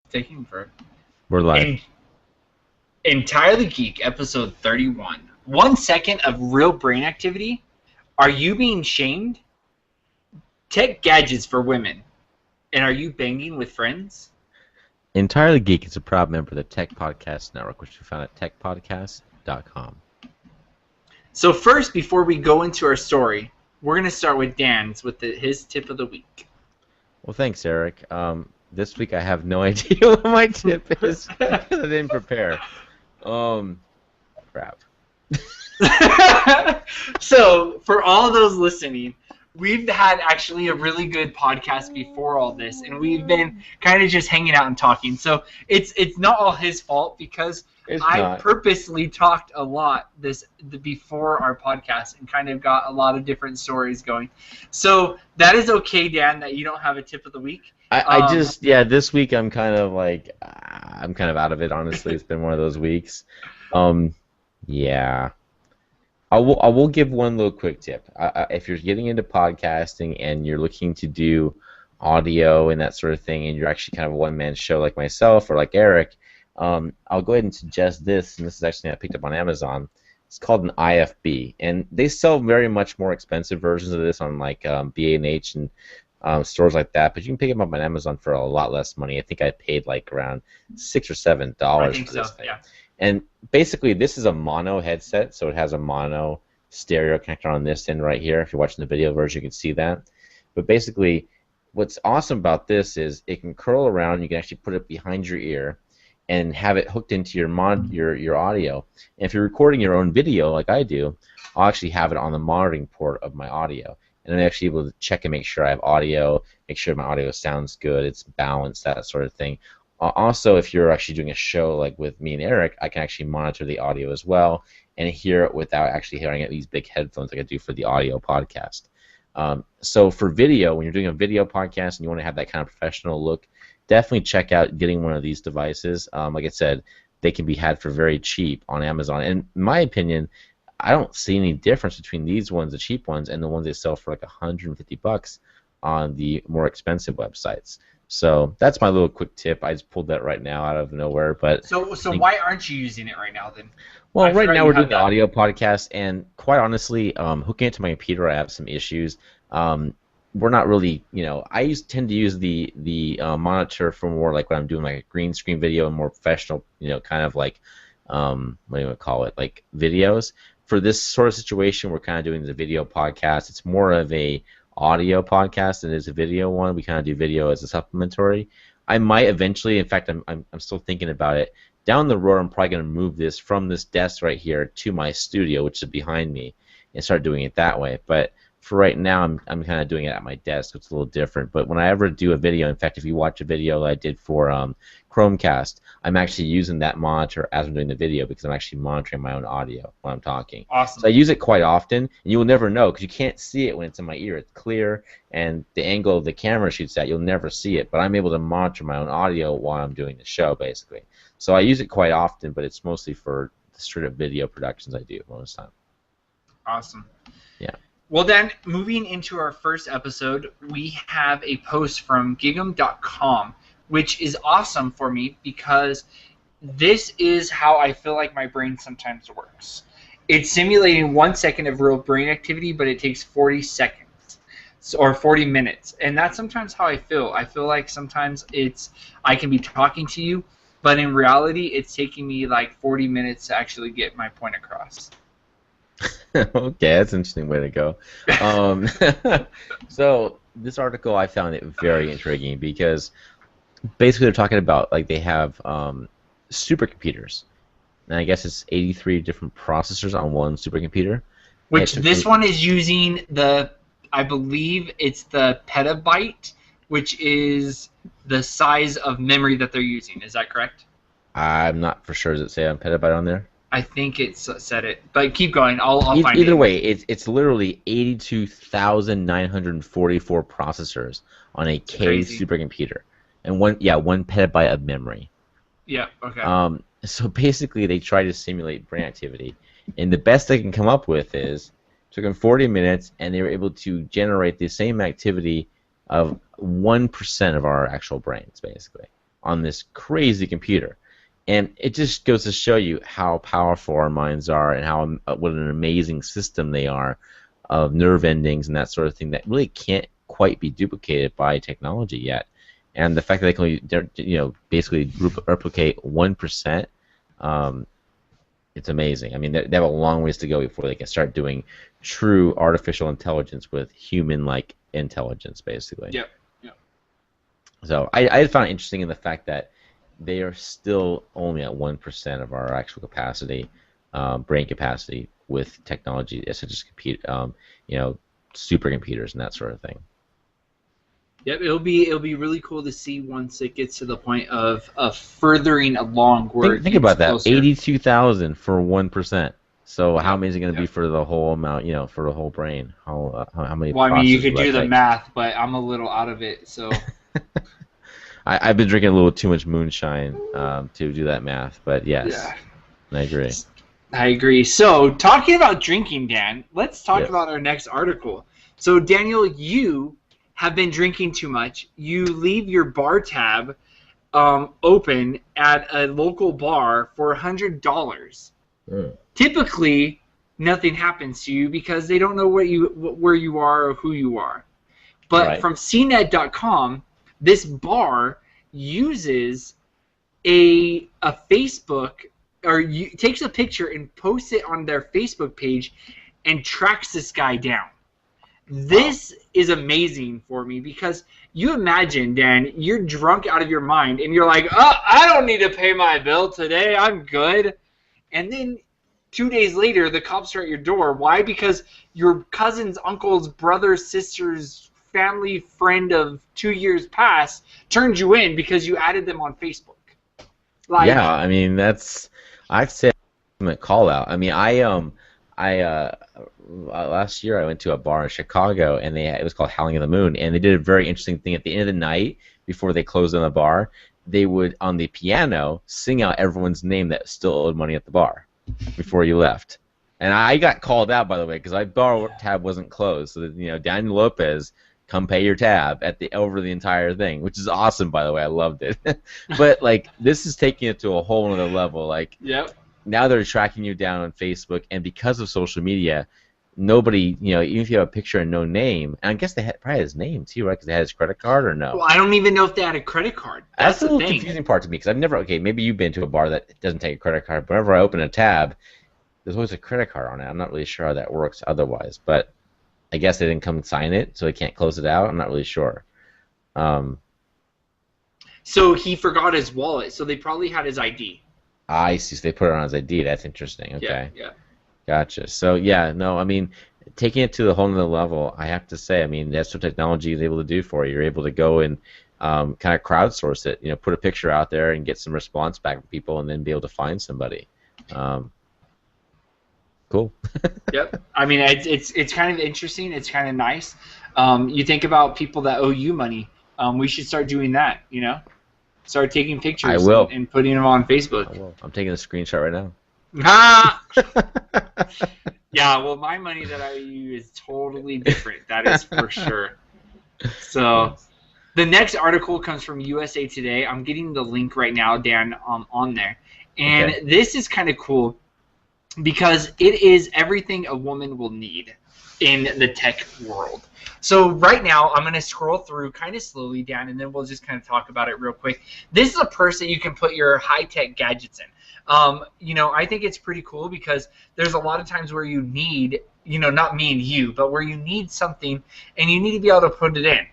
taking for We're live. Entirely Geek, episode 31. 1 second of real brain activity. Are you being shamed? Tech gadgets for women. And are you banging with friends? Entirely Geek is a proud member of the Tech Podcast Network, which you found at techpodcast.com. So first, before we go into our story, we're going to start with Dan's with his tip of the week. Well, thanks, Eric. This week I have no idea what my tip is because I didn't prepare. Crap. So, for all those listening, we've had actually a really good podcast before all this, and we've been kind of just hanging out and talking. So it's not all his fault because I purposely talked a lot before our podcast and kind of got a lot of different stories going. So that is okay, Dan, that you don't have a tip of the week. This week I'm kind of out of it, honestly. It's been one of those weeks. Yeah. I will give one little quick tip. If you're getting into podcasting and you're looking to do audio and that sort of thing, and you're actually kind of a one-man show like myself or like Eric, I'll go ahead and suggest this, and this is actually something I picked up on Amazon. It's called an IFB, and they sell very much more expensive versions of this on like B&H and stores like that, but you can pick them up on Amazon for a lot less money. I think I paid like around $6 or $7 for this thing. Yeah. And basically, this is a mono headset, so it has a mono stereo connector on this end right here. If you're watching the video version, you can see that. But basically, what's awesome about this is it can curl around. You can actually put it behind your ear and have it hooked into your audio. And if you're recording your own video, like I do, I'll actually have it on the monitoring port of my audio. And I'm actually able to check and make sure I have audio, make sure my audio sounds good, it's balanced, that sort of thing. Also, if you're actually doing a show like with me and Eric, I can actually monitor the audio as well and hear it without actually hearing it in these big headphones like I do for the audio podcast. So for video, when you're doing a video podcast and you want to have that kind of professional look, definitely check out getting one of these devices. Like I said, they can be had for very cheap on Amazon. And in my opinion, I don't see any difference between these ones, the cheap ones, and the ones they sell for like $150 on the more expensive websites. So that's my little quick tip. I just pulled that right now out of nowhere. But so why aren't you using it right now then? Well, right now we're doing the audio podcast, and quite honestly, hooking it to my computer, I have some issues. We're not really, I tend to use the monitor for more like when I'm doing like a green screen video and more professional, kind of like what do you call it, like videos. For this sort of situation, we're kind of doing the video podcast. It's more of a audio podcast than it is a video one. We kind of do video as a supplementary. I might eventually, in fact, I'm still thinking about it. Down the road, I'm probably going to move this from this desk right here to my studio, which is behind me, and start doing it that way. But for right now, I'm kind of doing it at my desk. It's a little different. But when I ever do a video, in fact, if you watch a video I did for Chromecast, I'm actually using that monitor as I'm doing the video because I'm actually monitoring my own audio when I'm talking. Awesome. So I use it quite often, and you will never know because you can't see it when it's in my ear. It's clear, and the angle of the camera shoots at, you'll never see it. But I'm able to monitor my own audio while I'm doing the show, basically. So I use it quite often, but it's mostly for the straight up video productions I do most of the time. Awesome. Yeah. Well then, moving into our first episode, we have a post from gig'em.com, which is awesome for me because this is how I feel like my brain sometimes works. It's simulating 1 second of real brain activity, but it takes 40 seconds or 40 minutes. And that's sometimes how I feel. I feel like sometimes I can be talking to you, but in reality, it's taking me like 40 minutes to actually get my point across. Okay, that's an interesting way to go. So this article, I found it very intriguing because basically they're talking about like they have supercomputers, and I guess it's 83 different processors on one supercomputer. Which this one is using I believe it's the petabyte, which is the size of memory that they're using. Is that correct? I'm not for sure. Does it say on petabyte on there? I think it said it, but keep going. I'll find it. Either way, it's literally 82,944 processors on a K supercomputer, and one petabyte of memory. Yeah. Okay. So basically, they try to simulate brain activity, and the best they can come up with is took them 40 minutes, and they were able to generate the same activity of 1% of our actual brains, basically. on this crazy computer. And it just goes to show you how powerful our minds are and how what an amazing system they are of nerve endings and that sort of thing that really can't quite be duplicated by technology yet. And the fact that they can only, basically replicate 1%, it's amazing. I mean, they have a long ways to go before they can start doing true artificial intelligence with human-like intelligence, basically. Yep. So I found it interesting in the fact that they are still only at 1% of our actual capacity, brain capacity, with technology such as supercomputers and that sort of thing. Yep, it'll be really cool to see once it gets to the point of furthering along where think about that, closer. 82,000 for 1%. So Yep. how many is it going to be for the whole amount? For the whole brain? How many? Well, I mean, you could do the take? math, but I'm a little out of it, so. I've been drinking a little too much moonshine to do that math, but yes, Yeah. I agree. I agree. So, talking about drinking, Dan, let's talk Yes. about our next article. So, Daniel, you have been drinking too much. You leave your bar tab open at a local bar for $100. Typically, nothing happens to you because they don't know where you are or who you are. But Right. from CNET.com, this bar uses a Facebook, or takes a picture and posts it on their Facebook page and tracks this guy down. This is amazing for me because you imagine, Dan, you're drunk out of your mind and you're like, oh, I don't need to pay my bill today. I'm good. And then 2 days later, the cops are at your door. Why? Because your cousin's uncle's brother's sister's family friend of 2 years past turned you in because you added them on Facebook. Yeah, I mean I'd say a call out. I mean last year I went to a bar in Chicago and it was called Howling in the Moon, and they did a very interesting thing at the end of the night before they closed on the bar. They would on the piano sing out everyone's name that still owed money at the bar before you left. And I got called out, by the way, because my bar tab wasn't closed. So that, Daniel Lopez, come pay your tab over the entire thing, which is awesome, by the way. I loved it. But this is taking it to a whole other level. Yep. Now they're tracking you down on Facebook, and because of social media, nobody, even if you have a picture and no name, and I guess they probably had his name too, right? Because they had his credit card or no? Well, I don't even know if they had a credit card. That's the a little thing. confusing part to me, because I've never. Okay, maybe you've been to a bar that doesn't take a credit card. But whenever I open a tab, there's always a credit card on it. I'm not really sure how that works otherwise, but I guess they didn't come and sign it, so they can't close it out. I'm not really sure. So he forgot his wallet, so they probably had his ID. I see. So they put it on his ID. That's interesting. Okay. Yeah. Gotcha. So yeah, no, I mean, taking it to the whole other level, I have to say, I mean, that's what technology is able to do for you. You're able to go and kind of crowdsource it. Put a picture out there and get some response back from people, and then be able to find somebody. Cool. Yep. I mean, it's kind of interesting. It's kind of nice. You think about people that owe you money. We should start doing that. Start taking pictures. I will. And putting them on Facebook. I will. I'm taking a screenshot right now. Ha! Yeah. Well, my money that I use is totally different. That is for sure. So. The next article comes from USA Today. I'm getting the link right now, Dan, on there. And Okay. This is kind of cool because it is everything a woman will need in the tech world. So right now, I'm going to scroll through kind of slowly, Dan, and then we'll just kind of talk about it real quick. This is a purse that you can put your high-tech gadgets in. I think it's pretty cool because there's a lot of times where you need, not me and you, but where you need something and you need to be able to put it in.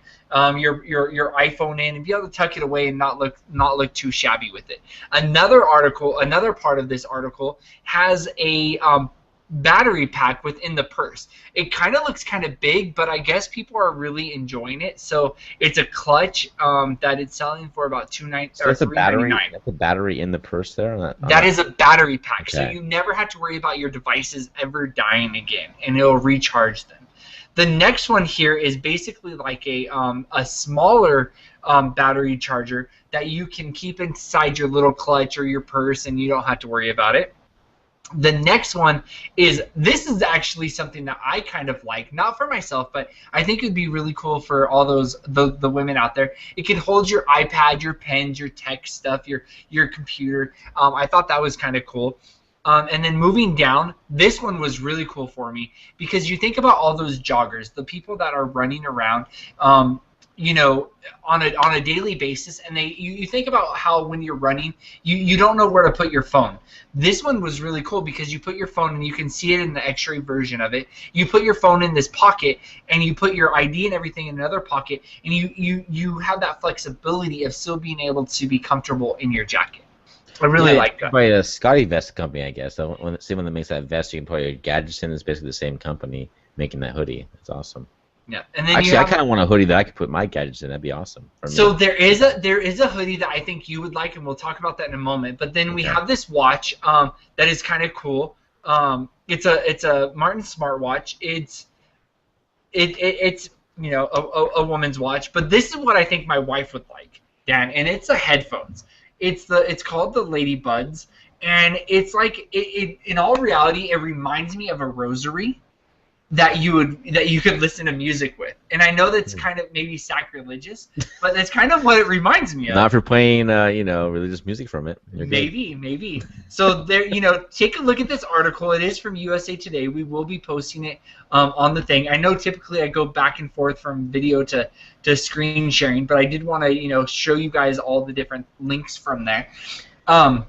Your iPhone in and be able to tuck it away and not look too shabby with it. Another part of this article has a battery pack within the purse. It kind of looks kind of big, but I guess people are really enjoying it. So it's a clutch that it's selling for about $2.99 or That's a battery. $3.99. That's a battery in the purse there. That is a battery pack, so Okay. you never have to worry about your devices ever dying again, and it'll recharge them. The next one here is basically like a smaller battery charger that you can keep inside your little clutch or your purse, and you don't have to worry about it. The next one is, this is actually something that I kind of like, not for myself, but I think it'd be really cool for all those the women out there. It can hold your iPad, your pens, your tech stuff, your computer. I thought that was kind of cool. And then moving down, this one was really cool for me because you think about all those joggers, the people that are running around, you know, on a daily basis, and you think about how when you're running, you don't know where to put your phone. This one was really cool because you put your phone and you can see it in the X-ray version of it. You put your phone in this pocket and you put your ID and everything in another pocket, and you have that flexibility of still being able to be comfortable in your jacket. I really like that. By a Scotty Vest company, I guess. The same one that makes that vest, you can put your gadgets in. It's basically the same company making that hoodie. That's awesome. Yeah, and then actually, I kind of want a hoodie that I could put my gadgets in. That'd be awesome. So there is a hoodie that I think you would like, and we'll talk about that in a moment. But then we have this watch that is kind of cool. It's a Martin smartwatch. It's you know, a woman's watch. But this is what I think my wife would like, Dan, and it's the headphones. It's called the Lady Buds, and it's like in all reality, it reminds me of a rosary that you could listen to music with. And I know that's kind of maybe sacrilegious, but that's kind of what it reminds me of. Not for playing you know, religious music from it. Maybe. So there, you know, take a look at this article. It is from USA Today. We will be posting it on the thing. I know typically I go back and forth from video to screen sharing, but I did want to, you know, show you guys all the different links from there. And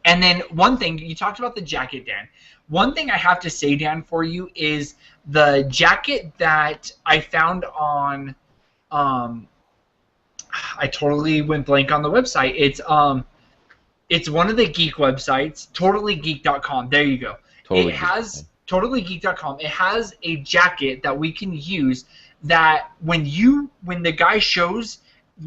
then one thing, you talked about the jacket, Dan. One thing I have to say, Dan, for you is the jacket that I found on, I totally went blank on the website. It's one of the Geek websites, totallygeek.com. There you go. It has totallygeek.com. It has a jacket that we can use that when the guy shows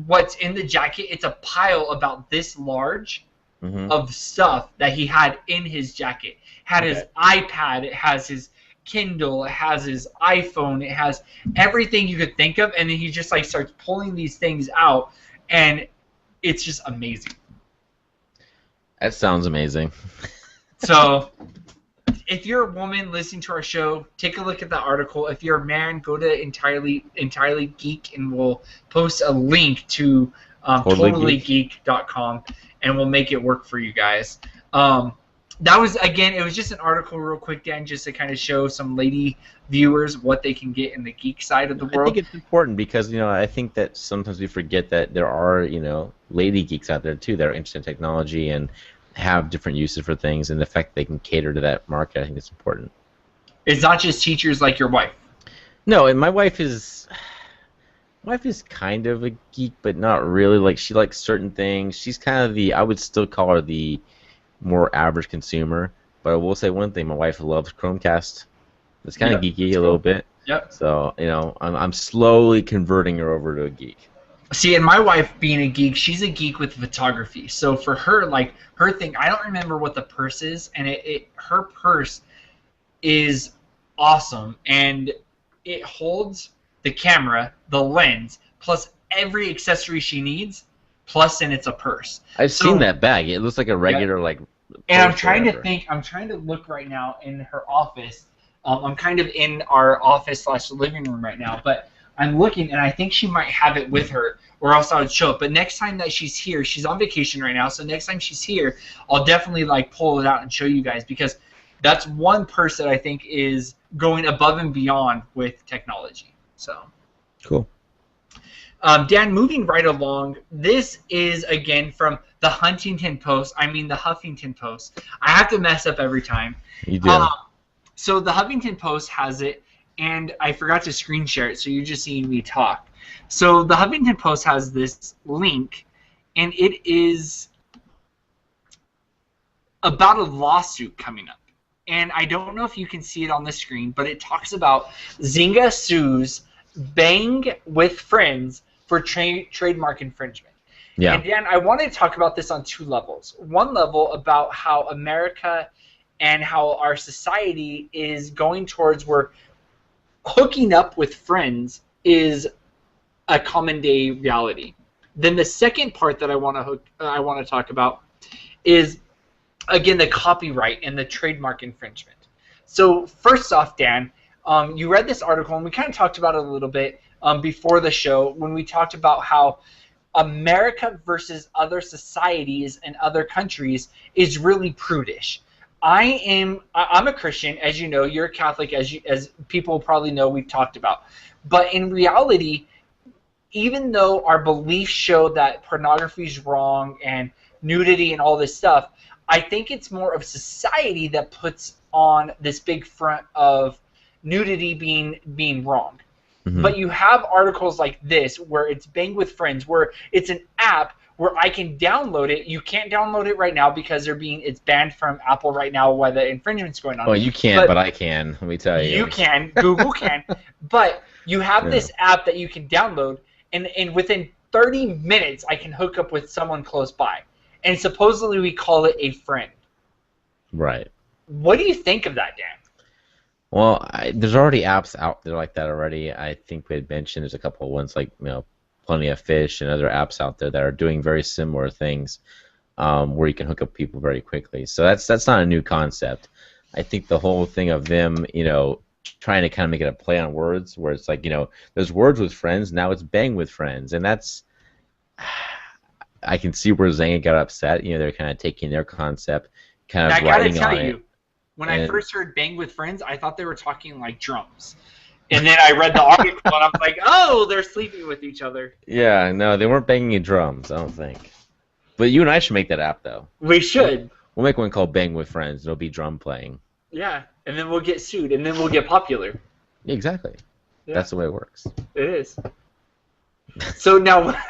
what's in the jacket, it's a pile about this large of stuff that he had in his jacket. Had his iPad, it has his Kindle, it has his iPhone, it has everything you could think of, and then he just like starts pulling these things out, and it's just amazing. That sounds amazing. So if you're a woman listening to our show, take a look at that article. If you're a man, go to Entirely Geek, and we'll post a link to totallygeek.com, and we'll make it work for you guys. That was, again, it was just an article real quick, Dan, just to kind of show some lady viewers what they can get in the geek side of the world. I think it's important because, you know, I think that sometimes we forget that there are, you know, lady geeks out there, too, that are interested in technology and have different uses for things, and the fact they can cater to that market, I think it's important. It's not just teachers like your wife. No, and my wife is kind of a geek, but not really. Like, she likes certain things. She's kind of I would still call her the more average consumer, but I will say one thing: my wife loves Chromecast. It's kind of geeky a little bit. Yep. So, you know, I'm slowly converting her over to a geek. See, and my wife being a geek, she's a geek with photography. So for her, like, her thing, I don't remember what the purse is, and her purse is awesome, and it holds the camera, the lens, plus every accessory she needs, plus and it's a purse. I've seen that bag. It looks like a regular like. And I'm trying to think. I'm trying to look right now in her office. I'm kind of in our office / living room right now, but I'm looking, and I think she might have it with her, or else I would show it. But next time that she's here, she's on vacation right now, so next time she's here, I'll definitely like pull it out and show you guys, because that's one purse that I think is going above and beyond with technology. So cool. Dan, moving right along, this is again from the Huffington Post. I have to mess up every time. You do. So the Huffington Post has it, and I forgot to screen share it, so you're just seeing me talk. So the Huffington Post has this link, and it is about a lawsuit coming up. And I don't know if you can see it on the screen, but it talks about Zynga sues Bang with Friends for trademark infringement. Yeah. And Dan, I wanted to talk about this on two levels. One level about how America and how our society is going towards where hooking up with friends is a common day reality. Then the second part that I want to talk about is again, the copyright and the trademark infringement. So first off, Dan, you read this article, and we kind of talked about it a little bit before the show when we talked about how America versus other societies and other countries is really prudish. I'm a Christian, as you know. You're a Catholic, as people probably know. We've talked about, but in reality, even though our beliefs show that pornography is wrong and nudity and all this stuff, I think it's more of society that puts on this big front of nudity being wrong. Mm-hmm. But you have articles like this where it's Bang with Friends, where it's an app where I can download it. You can't download it right now because it's banned from Apple right now while the infringement's going on. Well, you can't, but I can. Let me tell you. You can. Google can. But you have this app that you can download, and within 30 minutes I can hook up with someone close by. And supposedly we call it a friend. Right. What do you think of that, Dan? Well, there's already apps out there like that already. I think we had mentioned there's a couple of ones like Plenty of Fish and other apps out there that are doing very similar things, where you can hook up people very quickly. So that's not a new concept. I think the whole thing of them, trying to kind of make it a play on words, where it's like, there's words with friends, now it's Bang with Friends, and that's. I can see where Zanga got upset. They're kind of taking their concept, kind of writing on it. When I first heard Bang with Friends, I thought they were talking like drums. And then I read the article, and I was like, oh, they're sleeping with each other. Yeah, no, they weren't banging drums, I don't think. But you and I should make that app, though. We should. We'll make one called Bang with Friends. It'll be drum playing. Yeah, and then we'll get sued, and then we'll get popular. Exactly. Yeah. That's the way it works. It is. So now...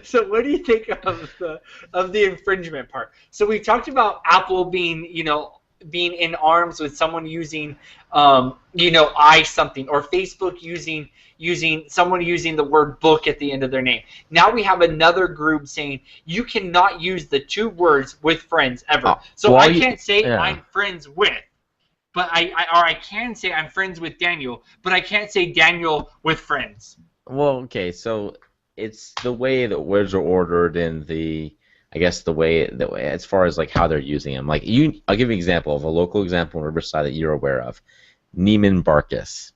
So what do you think of the infringement part? So we talked about Apple being in arms with someone using I something, or Facebook using someone using the word book at the end of their name. Now we have another group saying you cannot use the two words with friends ever. So I can't say I'm friends with, but I can say I'm friends with Daniel, but I can't say Daniel with friends. Well, okay, so it's the way that words are ordered and the way as far as like how they're using them. Like I'll give you an example of a local example in Riverside that you're aware of. Neiman Marcus.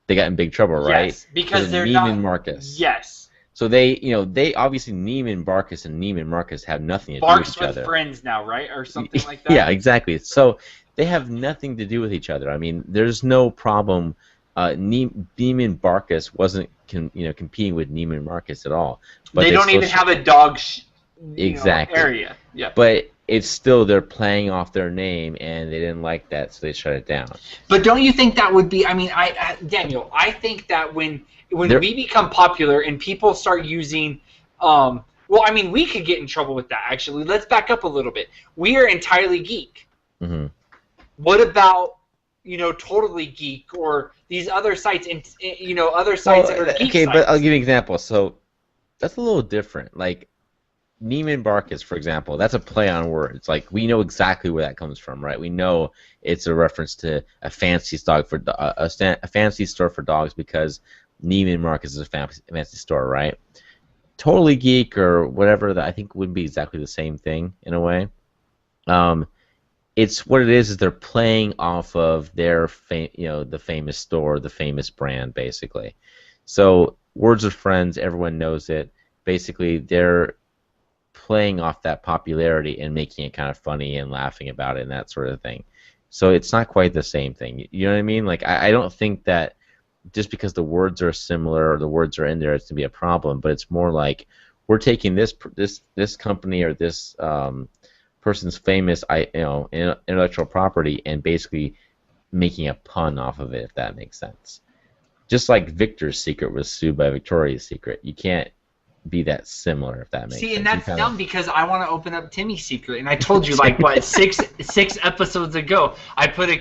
They got in big trouble, right? Yes, because they're Neiman Marcus. Yes. So they obviously Neiman Marcus and Neiman Marcus have nothing to do with each other. Barks with friends now, right? Or something like that. Yeah, exactly. So they have nothing to do with each other. I mean, there's no problem. Neiman Marcus wasn't competing with Neiman Marcus at all. But they don't even have a dog exactly area. Yeah. But it's still they're playing off their name, and they didn't like that, so they shut it down. But don't you think that would be? I mean, Daniel, I think that when we become popular and people start using, well, I mean, we could get in trouble with that. Actually, let's back up a little bit. We are entirely geek. Mm-hmm. What about Totally Geek or these other sites and other sites that are geek okay, sites? But I'll give you an example. So that's a little different. Like Neiman Marcus, for example, that's a play on words. Like we know exactly where that comes from, right? We know it's a reference to a fancy store for a fancy store for dogs because Neiman Marcus is a fancy store, right? Totally Geek or whatever that I think would be exactly the same thing in a way. It's what it is they're playing off of their the famous store, the famous brand, basically. So words of friends, everyone knows it. Basically, they're playing off that popularity and making it kind of funny and laughing about it and that sort of thing. So it's not quite the same thing. You know what I mean? Like I don't think that just because the words are similar or the words are in there, it's gonna be a problem. But it's more like we're taking this company or this person's famous intellectual property and basically making a pun off of it, if that makes sense. Just like Victor's Secret was sued by Victoria's Secret. You can't be that similar, if that makes sense. See, and that's dumb because I want to open up Timmy's Secret, and I told you like what six episodes ago I put a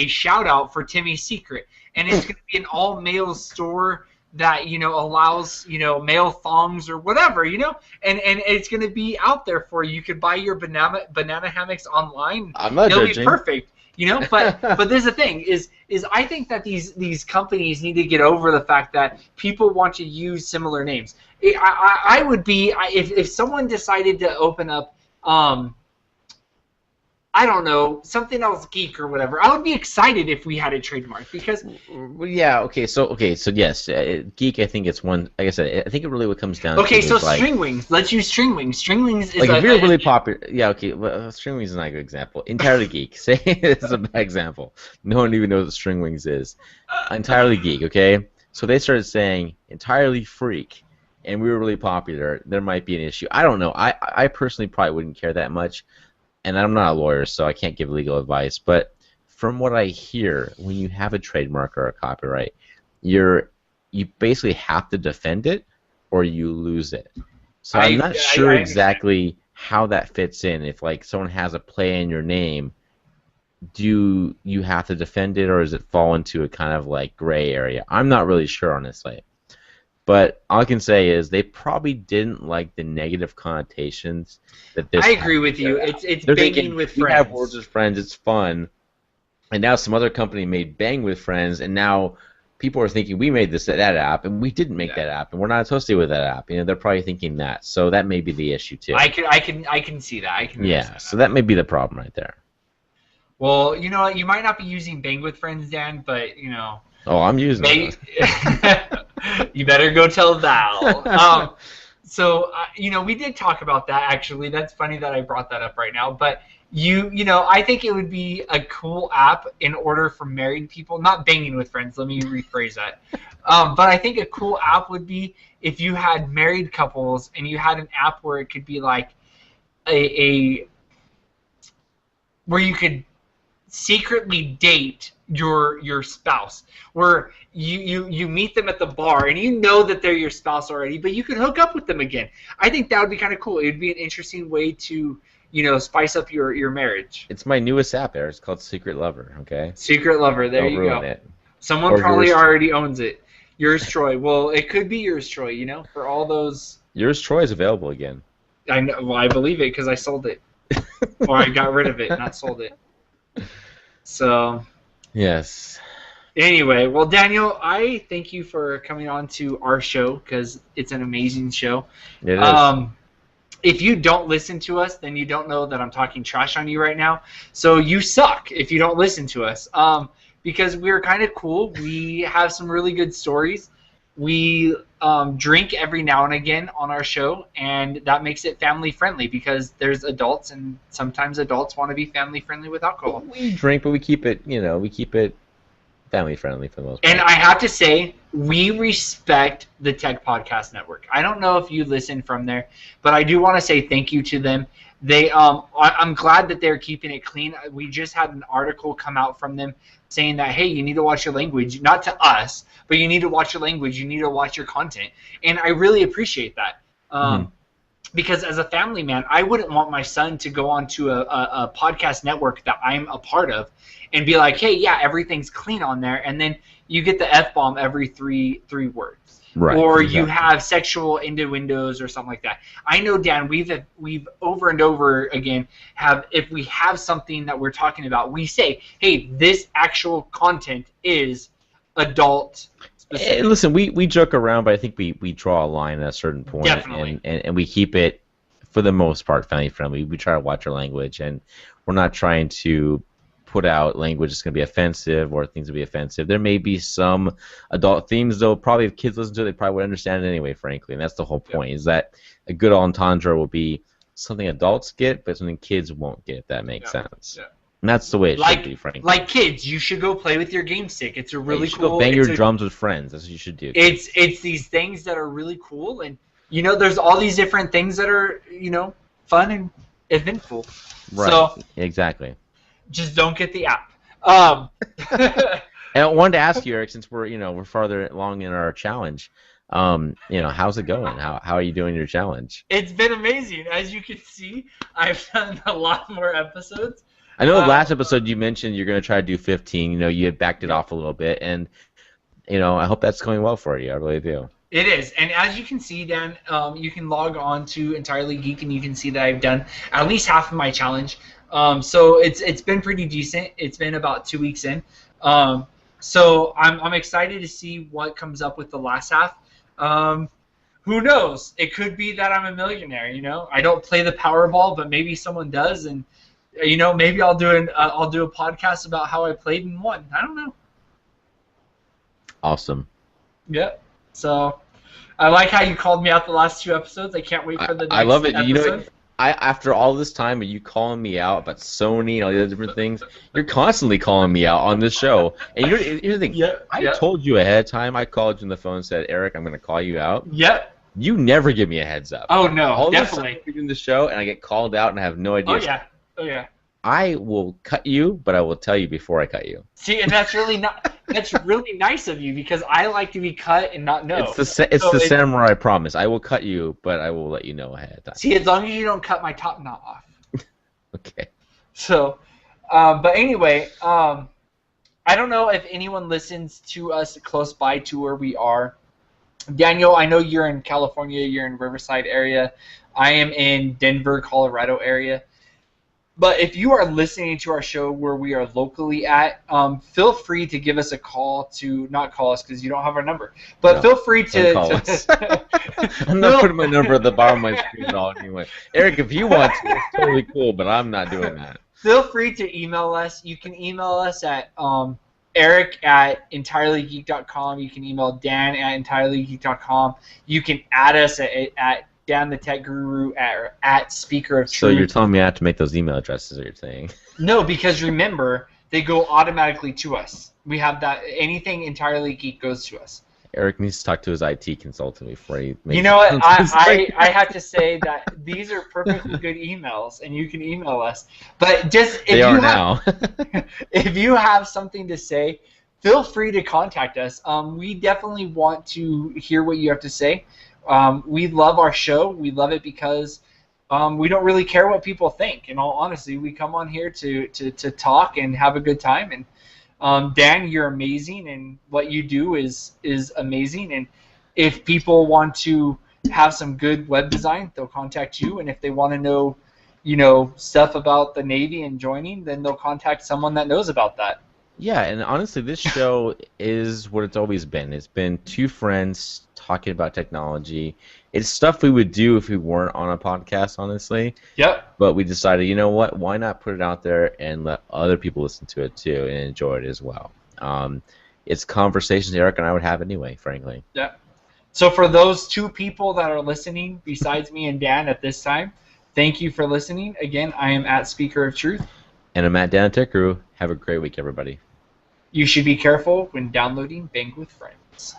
shout out for Timmy's Secret, and it's going to be an all male store that allows male thongs or whatever, and it's going to be out there for you. You could buy your banana hammocks online. I'm not It'll judging. be perfect. You know, but there's the thing is I think that these companies need to get over the fact that people want to use similar names. I would be if someone decided to open up I don't know, something else Geek or whatever. I would be excited if we had a trademark because Well, yeah, so yes, Geek. I think it's one. Like I said, I think it really what comes down. Okay, to so is like, string wings. Let's use string wings. String wings is like if you're really popular. Yeah, okay. Well, string wings is not a good example. Entirely Geek. Say it's a bad example. No one even knows what string wings is. Entirely Geek. Okay, so they started saying entirely Freak, and we were really popular. There might be an issue. I don't know. I personally probably wouldn't care that much. And I'm not a lawyer, so I can't give legal advice, but from what I hear, when you have a trademark or a copyright, you basically have to defend it or you lose it. So I'm not sure exactly how that fits in. If like someone has a play in your name, do you have to defend it or does it fall into a kind of like gray area? I'm not really sure, honestly. But all I can say is they probably didn't like the negative connotations that this. I agree with you. It's banging with friends. We have words with friends. It's fun, and now some other company made Bang with Friends, and now people are thinking we made that app, and we didn't make that app, and we're not associated with that app. You know, they're probably thinking that. So that may be the issue too. I can see that. Yeah. So that may be the problem right there. Well, you know what? You might not be using Bang with Friends, Dan, but you know. Oh, I'm using it. You better go tell Val. So, you know, we did talk about that, actually. That's funny that I brought that up right now. But, you know, I think it would be a cool app in order for married people. Not Banging with Friends. Let me rephrase that. But I think a cool app would be if you had married couples and you had an app where it could be like where you could secretly date your spouse, where you meet them at the bar and you know that they're your spouse already, but you can hook up with them again. I think that would be kind of cool. It would be an interesting way to, you know, spice up your marriage. It's my newest app, Eric. It's called Secret Lover. Okay. Secret Lover. There you go. It. Someone or probably already owns it. Yours Troy. Well, it could be Yours Troy. You know, for all those. Yours Troy is available again. I know. Well, I believe it because I sold it, or I got rid of it, not sold it. So. Yes. Anyway, well, Daniel, I thank you for coming on to our show because it's an amazing show. It is. If you don't listen to us, then you don't know that I'm talking trash on you right now. So you suck if you don't listen to us because we're kind of cool. We have some really good stories. We drink every now and again on our show, and that makes it family friendly because there's adults, and sometimes adults want to be family friendly with alcohol. We drink, but we keep it, family friendly for the most part. And I have to say, we respect the Tech Podcast Network. I don't know if you listen from there, but I do want to say thank you to them. They, I'm glad that they're keeping it clean. We just had an article come out from them saying that, hey, you need to watch your language, not to us, but you need to watch your language, you need to watch your content. And I really appreciate that. Because as a family man, I wouldn't want my son to go onto a podcast network that I'm a part of and be like, hey, yeah, everything's clean on there, and then you get the F-bomb every three words. Right, or exactly. You have sexual innuendos or something like that. I know, Dan, we've over and over again if we have something that we're talking about, we say, hey, this actual content is adult specific. Listen, we joke around, but I think we draw a line at a certain point. Definitely. And we keep it, for the most part, family friendly. We try to watch our language, and we're not trying to put out language that's going to be offensive or things to be offensive. There may be some adult themes, though. Probably if kids listen to it, they probably would understand it anyway, frankly. And that's the whole point, is that a good entendre will be something adults get, but something kids won't get, if that makes sense. Yeah. And that's the way it should be, frankly. Like kids, you should go play with your game stick. It's a really cool. Go bang your drums with friends. That's what you should do. It's these things that are really cool, and there's all these different things that are fun and eventful. Right. So exactly. Just don't get the app. And I wanted to ask you, Eric, since we're farther along in our challenge. How's it going? How are you doing your challenge? It's been amazing. As you can see, I've done a lot more episodes. I know the last episode you mentioned you're going to try to do 15. You had backed it off a little bit, and I hope that's going well for you. I really do. It is, and as you can see, Dan, you can log on to Entirely Geek, and you can see that I've done at least half of my challenge. So it's been pretty decent. It's been about 2 weeks in. So I'm excited to see what comes up with the last half. Who knows? It could be that I'm a millionaire. You know, I don't play the Powerball, but maybe someone does, and you know, maybe I'll do a podcast about how I played and won. I don't know. Awesome. Yep. So I like how you called me out the last 2 episodes. I can't wait for the next I love it. episode. You know, after all this time of you calling me out about Sony and all the other different things, you're constantly calling me out on this show. And here's the thing. I told you ahead of time. I called you on the phone and said, Eric, I'm going to call you out. Yep. You never give me a heads up. Oh, no, all definitely. This time doing the show, and I get called out, and I have no idea. Oh, yeah. I will cut you, but I will tell you before I cut you. See, and that's really nice of you, because I like to be cut and not know. It's the samurai promise. I will cut you, but I will let you know ahead of time. See, as long as you don't cut my top knot off. Okay. So, but anyway, I don't know if anyone listens to us close by to where we are. Daniel, I know you're in California. You're in Riverside area. I am in Denver, Colorado area. But if you are listening to our show where we are locally at, feel free to give us a call to, not call us because you don't have our number, but no, feel free to call us. I'm not putting my number at the bottom of my screen at all anyway. Eric, if you want to, it's totally cool, but I'm not doing that. Feel free to email us. You can email us at eric@entirelygeek.com. You can email dan@entirelygeek.com. You can add us at Dan the Tech Guru at Speaker of Truth. So you're telling me I have to make those email addresses, or you're saying? No, because remember, they go automatically to us. We have that. Anything Entirely Geek goes to us. Eric needs to talk to his IT consultant before he makes. You know what? I have to say that these are perfectly good emails, and you can email us. But just if you have something to say, feel free to contact us. We definitely want to hear what you have to say. We love our show. We love it because we don't really care what people think. In all honesty, we come on here to talk and have a good time. And Dan, you're amazing, and what you do is amazing. And if people want to have some good web design, they'll contact you. And if they want to know, stuff about the Navy and joining, then they'll contact someone that knows about that. Yeah, and honestly, this show is what it's always been. It's been two friends talking about technology. It's stuff we would do if we weren't on a podcast, honestly. Yep. But we decided, you know what? Why not put it out there and let other people listen to it too and enjoy it as well? It's conversations Eric and I would have anyway, frankly. Yeah. So for those two people that are listening, besides me and Dan at this time, thank you for listening. Again, I am at Speaker of Truth. And I'm at Dan Tech Guru. Have a great week, everybody. You should be careful when downloading Bang with Friends.